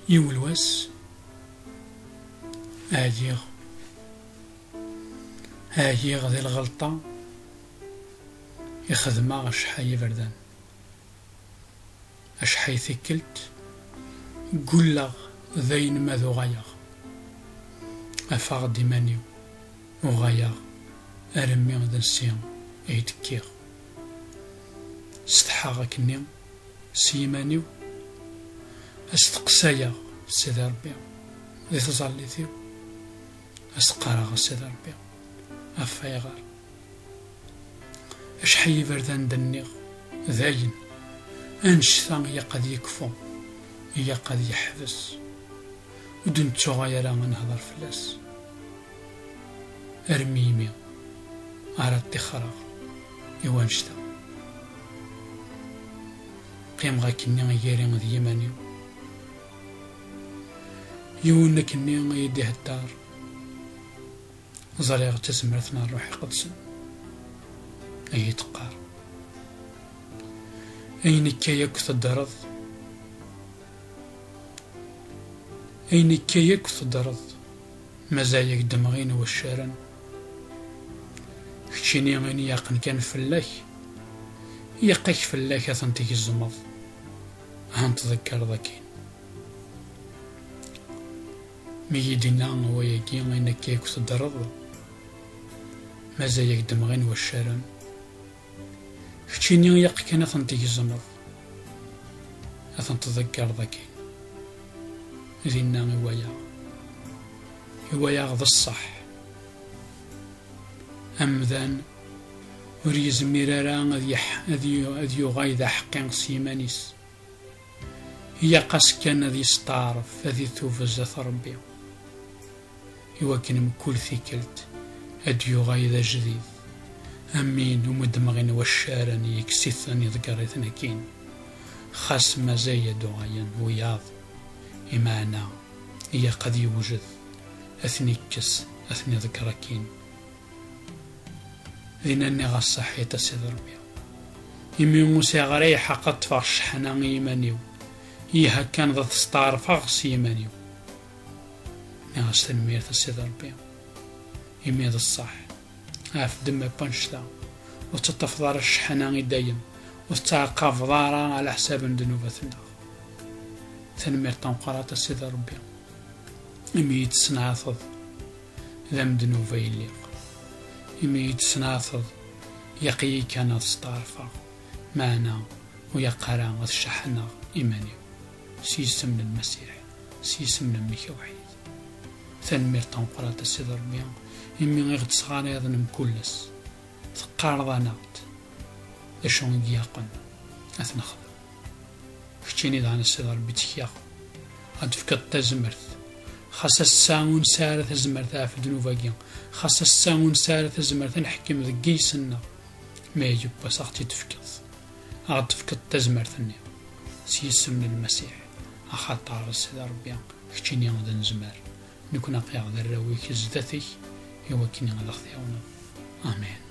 يولواس هاجيغ ذي الغلطة يخدمها أشحال يبردان أشحال ثكلت قلغ ذين ما ذو غيغ أفاغ ديمانيو وغيغ أرمي ذا السيام يتكيغ استحاغ كني سيمانيو استقسايا سيدي ربي ذي تظلي ثيو استقارغ سيدي ربي أفايغار أشحال يبردان دنيغ ذاين أنشثان هي قد يكفو هي قد يحبس ودنتو غايرا من هضر فلاس أرميمي أراد تخرغ يوانشتا قيم غاكني غيرين ذي يمانيو يونكني غيديه الدار زريغ تسمرتنا الروح قدسن أي تقار أينك يكث الدرض أينك يكث الدرض مزايك دمغين والشارن كتشيني غيني يقن كان فلاك يقيك فلاك أثنتك الزمض هنتذكر ذاكين ميدينا وياكي أينك يكث الدرض مزايك دمغين والشارن كتشيني يق كان أثنتك الزمض أثنتذكر ذاكين ذينا هوايا غض الصح أمذان وريز ميرارا أذ يغايد حقين سيمانيس هي قاس كان ذي ستعرف ذي توفزة ربي يوكن مكل ثيكلت أذ يغايد جديد أمين ومدمغين والشارن يكسيثن يذكرثن كين خاس مزايد غاين وياض إمانا هي قد يوجد أثنيكس أثني ذكركين ذينني غصحية سيد ربي يمي موسى غري حقت فرش حنا يمانيو إيها كان ذا تستعر فغس يمانيو نغس تنمير سيد ربي يمي ذا الصح عاف دم بانشتا وتتفضل الشحنا دايم وتتعقف ضارا على حساب دنوبتنا تنمير تنقرات سيد ربي إمي يتسنعثض ذم دنوبا يليق إمي يتسنعثض يقي كان تستعرفا معنا ويقرا الشحنا إيماني سيسم المسيح سيسم الميكا وحيد تنمير تنقرات سيد ربي إمي غيغد صغاري هذا مكلس تقارضانات لشون يقن أثنخذ كتشيني دعنا السيد ربي تكياخ هاد فكت تزمرث خاصة الساون سارة زمرث في دنوفاكيا خاصة الساون سارة زمرث نحكم ذكي سنة ما يجب بس أختي تفكث عاد فكت تزمرثني سيسم المسيح أخطار السيد ربي كتشيني غدا نزمر نكون أقيا غدا الراويك زدثي يوكيني غدا خذيونا آمين.